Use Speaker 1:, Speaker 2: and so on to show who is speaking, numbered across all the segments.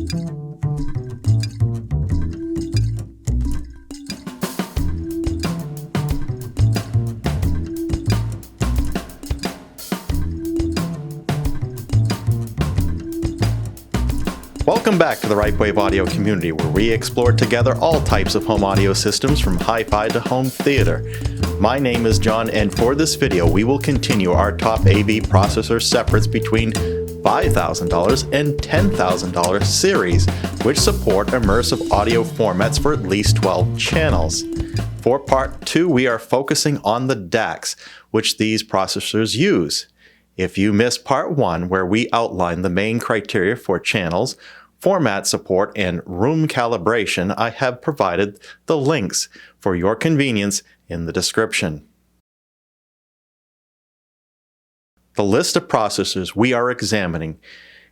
Speaker 1: Welcome back to the Ripewave audio community, where we explore together all types of home audio systems from hi-fi to home theater. My name is John, and for this video we will continue our top AV processor separates between $5,000 and $10,000 series, which support immersive audio formats for at least 12 channels. For part 2, we are focusing on the DACS, which these processors use. If you missed part 1, where we outline the main criteria for channels, format support, and room calibration, I have provided the links for your convenience in the description. The list of processors we are examining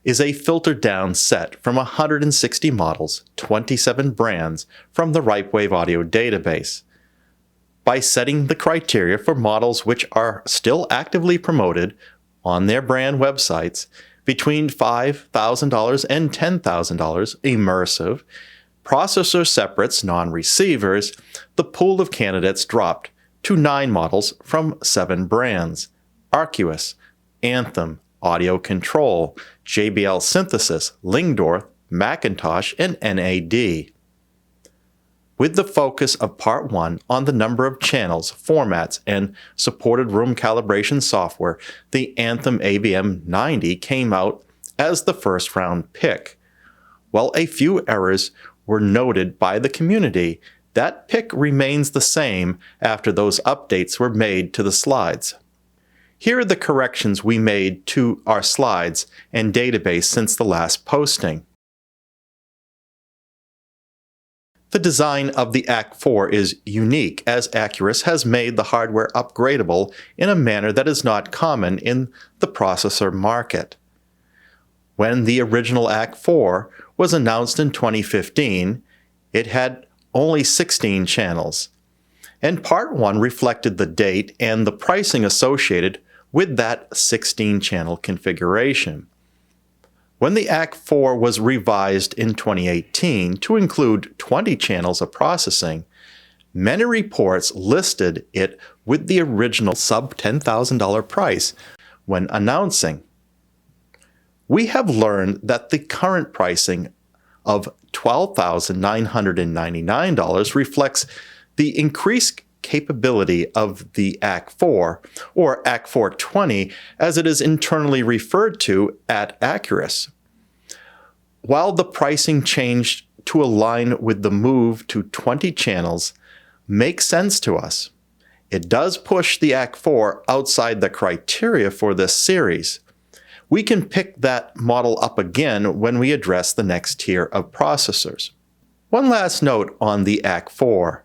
Speaker 1: is a filtered down set from 160 models, 27 brands from the Ripewave audio database. By setting the criteria for models which are still actively promoted on their brand websites, between $5,000 and $10,000 immersive, processor separates, non-receivers, the pool of candidates dropped to 9 models from 7 brands: Acurus, Anthem, AudioControl, JBL Synthesis, Lygndorf, McIntosh, and NAD. With the focus of part 1 on the number of channels, formats, and supported room calibration software, the Anthem AVM90 came out as the first round pick. While a few errors were noted by the community, that pick remains the same after those updates were made to the slides. Here are the corrections we made to our slides and database since the last posting. The design of the AC4 is unique, as Acurus has made the hardware upgradable in a manner that is not common in the processor market. When the original AC4 was announced in 2015, it had only 16 channels, and Part 1 reflected the date and the pricing associated with that 16-channel configuration. When the AC4 was revised in 2018 to include 20 channels of processing, many reports listed it with the original sub-$10,000 price when announcing. We have learned that the current pricing of $12,999 reflects the increased capability of the AC4, or AC420 as it is internally referred to at Acurus. While the pricing changed to align with the move to 20 channels makes sense to us, it does push the AC4 outside the criteria for this series. We can pick that model up again when we address the next tier of processors. One last note on the AC4.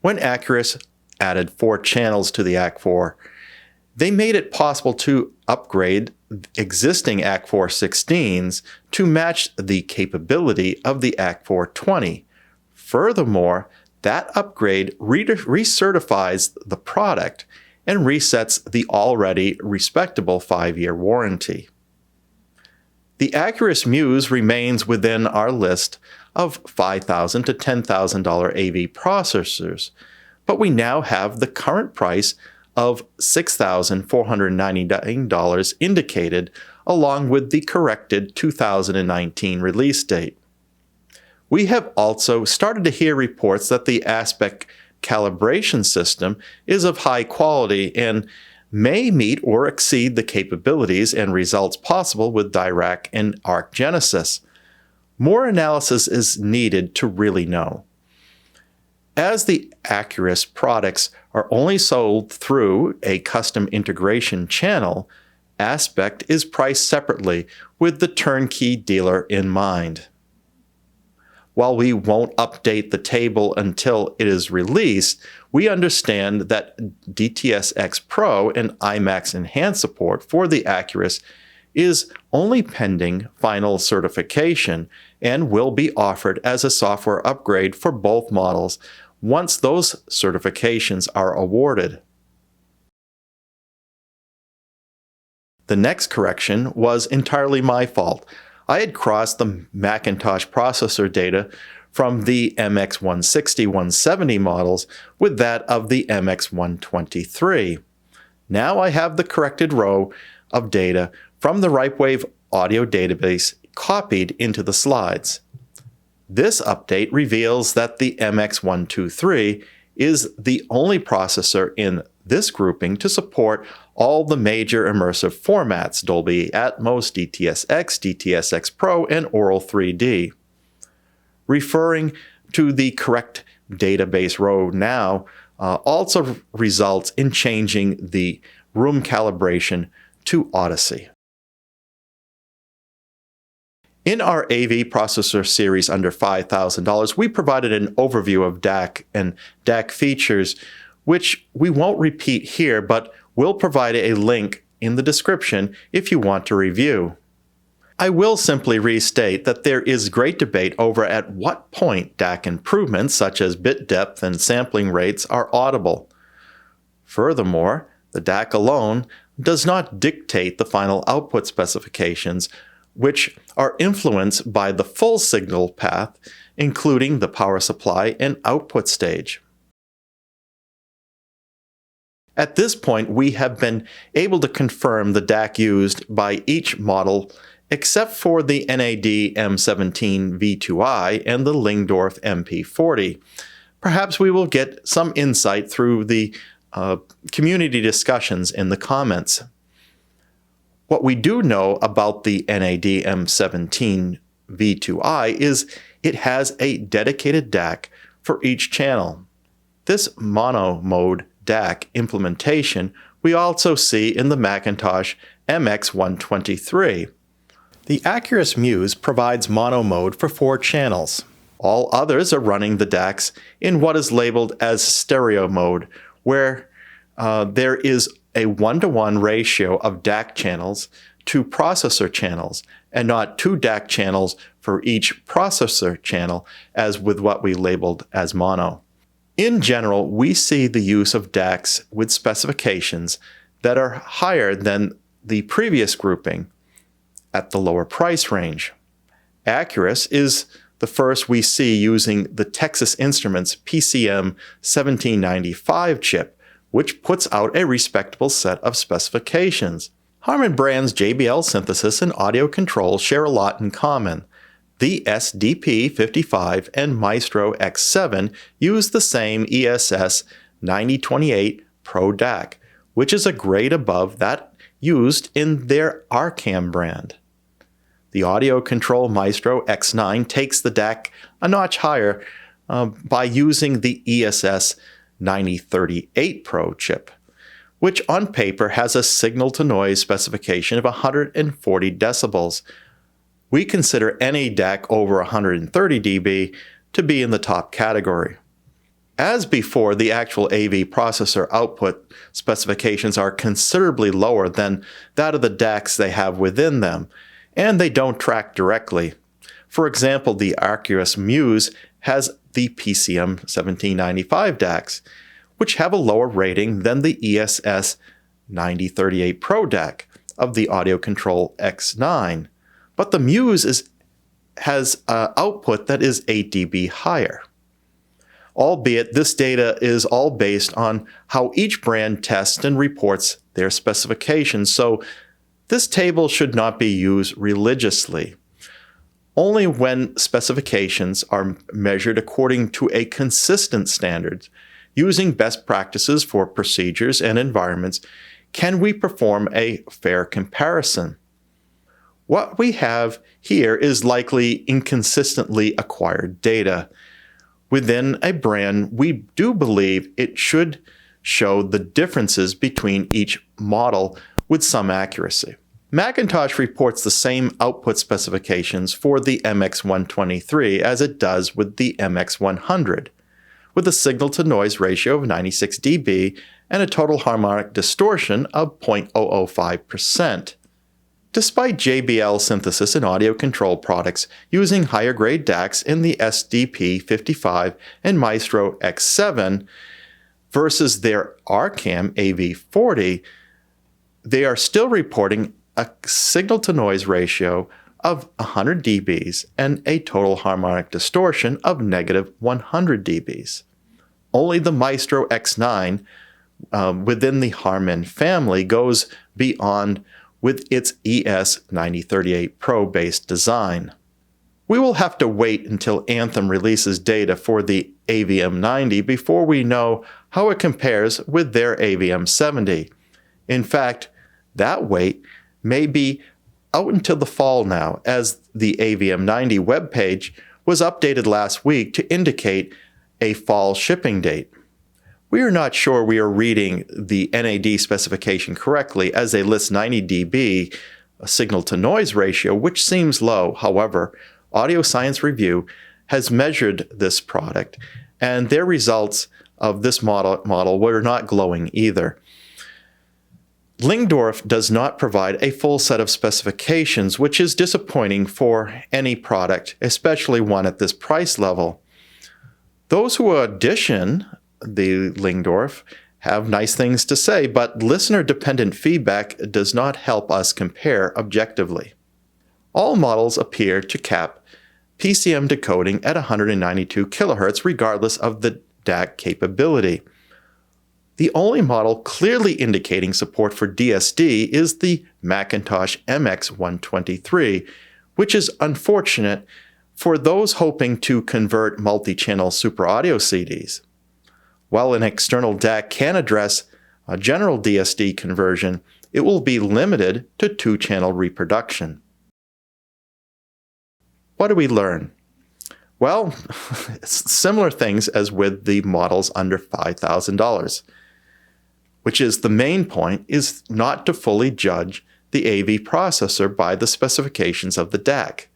Speaker 1: When Acurus added 4 channels to the AC4, they made it possible to upgrade existing AC4 16s to match the capability of the AC420. Furthermore, that upgrade recertifies the product and resets the already respectable 5-year warranty. The Acurus Muse remains within our list of $5,000 to $10,000 AV processors, but we now have the current price of $6,499 indicated, along with the corrected 2019 release date. We have also started to hear reports that the aspect calibration system is of high quality and may meet or exceed the capabilities and results possible with Dirac and Arc Genesis. More analysis is needed to really know. As the Acurus products are only sold through a custom integration channel, Aspect is priced separately with the turnkey dealer in mind. While we won't update the table until it is released, we understand that DTS-X Pro and IMAX Enhanced support for the Acurus is only pending final certification and will be offered as a software upgrade for both models once those certifications are awarded. The next correction was entirely my fault. I had crossed the McIntosh processor data from the MX160-170 models with that of the MX123. Now I have the corrected row of data from the Ripewave audio database copied into the slides. This update reveals that the MX123 is the only processor in this grouping to support all the major immersive formats: Dolby Atmos, DTS:X, DTS:X Pro, and Auro-3d. Referring to the correct database row now also results in changing the room calibration to Odyssey. In our AV processor series under $5,000, we provided an overview of DAC and DAC features, which we won't repeat here, but we'll provide a link in the description if you want to review. I will simply restate that there is great debate over at what point DAC improvements such as bit depth and sampling rates are audible. Furthermore, the DAC alone does not dictate the final output specifications, which are influenced by the full signal path, including the power supply and output stage. At this point, we have been able to confirm the DAC used by each model except for the NAD M17 V2i and the Lygndorf MP40. Perhaps we will get some insight through the community discussions in the comments. What we do know about the NAD M17 V2i is it has a dedicated DAC for each channel. This mono mode DAC implementation we also see in the McIntosh MX123. The Acurus Muse provides mono mode for 4 channels. All others are running the DACs in what is labeled as stereo mode, where there is a 1-to-1 ratio of DAC channels to processor channels, and not 2 DAC channels for each processor channel, as with what we labeled as mono. In general, we see the use of DACs with specifications that are higher than the previous grouping at the lower price range. Acurus is the first we see using the Texas Instruments PCM 1795 chip, which puts out a respectable set of specifications. Harman brands JBL Synthesis and AudioControl share a lot in common. The SDP55 and Maestro X7 use the same ESS 9028 Pro DAC, which is a grade above that used in their AKM brand. The AudioControl Maestro X9 takes the DAC a notch higher by using the ESS 9038 Pro chip, which on paper has a signal-to-noise specification of 140 decibels. We consider any DAC over 130 dB to be in the top category. As before, the actual AV processor output specifications are considerably lower than that of the DACs they have within them, and they don't track directly. For example, the Acurus Muse has the PCM 1795 DACs, which have a lower rating than the ESS 9038 Pro DAC of the AudioControl X9, but the Muse has output that is 8 dB higher. Albeit this data is all based on how each brand tests and reports their specifications, so this table should not be used religiously. Only when specifications are measured according to a consistent standard, using best practices for procedures and environments, can we perform a fair comparison. What we have here is likely inconsistently acquired data. Within a brand, we do believe it should show the differences between each model with some accuracy. McIntosh reports the same output specifications for the MX123 as it does with the MX100, with a signal-to-noise ratio of 96 dB and a total harmonic distortion of 0.005%. Despite JBL Synthesis and AudioControl products using higher-grade DACs in the SDP55 and Maestro X7 versus their AKM AV40, they are still reporting a signal-to-noise ratio of 100 dBs and a total harmonic distortion of negative 100 dBs. Only the Maestro X9 within the Harman family goes beyond with its ES9038 Pro based design. We will have to wait until Anthem releases data for the AVM90 before we know how it compares with their AVM70. In fact, that wait may be out until the fall now, as the AVM90 webpage was updated last week to indicate a fall shipping date. We are not sure we are reading the NAD specification correctly, as they list 90 dB signal-to-noise ratio, which seems low. However, Audio Science Review has measured this product, and their results of this model were not glowing either. Lygndorf does not provide a full set of specifications, which is disappointing for any product, especially one at this price level. Those who audition the Lygndorf have nice things to say, but listener-dependent feedback does not help us compare objectively. All models appear to cap PCM decoding at 192 kHz regardless of the DAC capability. The only model clearly indicating support for DSD is the McIntosh MX123, which is unfortunate for those hoping to convert multi-channel Super Audio CDs. While an external DAC can address a general DSD conversion, it will be limited to two-channel reproduction. What do we learn? Well, similar things as with the models under $5,000, which is the main point is not to fully judge the AV processor by the specifications of the DAC.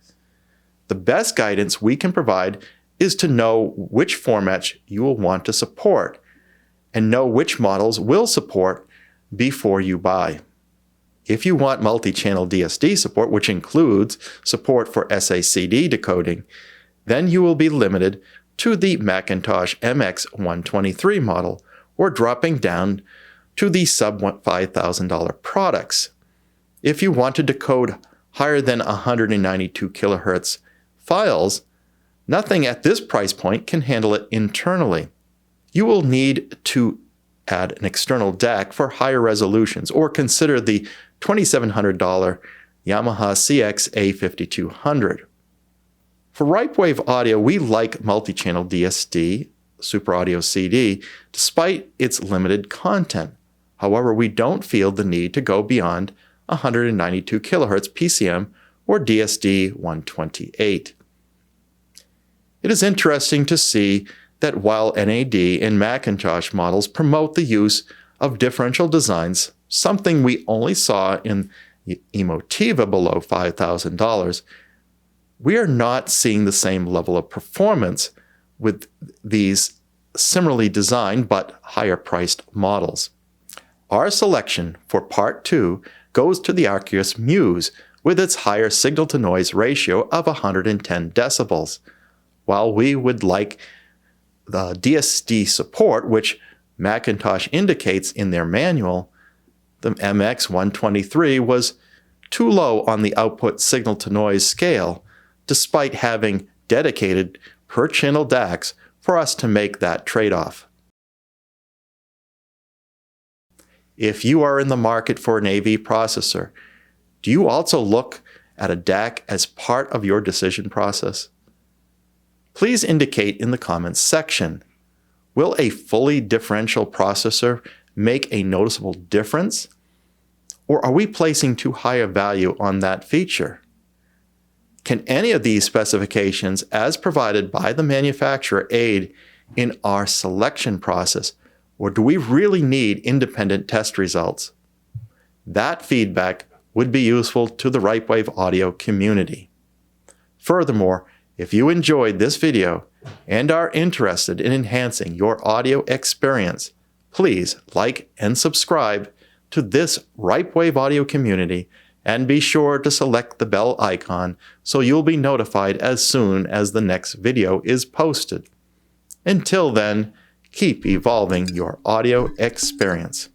Speaker 1: The best guidance we can provide is to know which formats you will want to support and know which models will support before you buy. If you want multi-channel DSD support, which includes support for SACD decoding, then you will be limited to the McIntosh MX123 model or dropping down to the sub-$5,000 products. If you want to decode higher than 192 kHz files, nothing at this price point can handle it internally. You will need to add an external DAC for higher resolutions or consider the $2,700 Yamaha CX A5200. For Ripewave Audio, we like multi-channel DSD, Super Audio CD, despite its limited content. However, we don't feel the need to go beyond 192 kHz PCM or DSD 128. It is interesting to see that while NAD and McIntosh models promote the use of differential designs, something we only saw in Emotiva below $5,000, we are not seeing the same level of performance with these similarly designed but higher priced models. Our selection for Part 2 goes to the Acurus Muse with its higher signal-to-noise ratio of 110 decibels. While we would like the DSD support, which McIntosh indicates in their manual, the MX123 was too low on the output signal-to-noise scale, despite having dedicated per-channel DACs for us to make that trade-off. If you are in the market for an AV processor, do you also look at a DAC as part of your decision process? Please indicate in the comments section, will a fully differential processor make a noticeable difference? Or are we placing too high a value on that feature? Can any of these specifications as provided by the manufacturer aid in our selection process, or do we really need independent test results? That feedback would be useful to the Ripewave Audio community. Furthermore, if you enjoyed this video and are interested in enhancing your audio experience, please like and subscribe to this Ripewave Audio community and be sure to select the bell icon so you'll be notified as soon as the next video is posted. Until then, keep evolving your audio experience.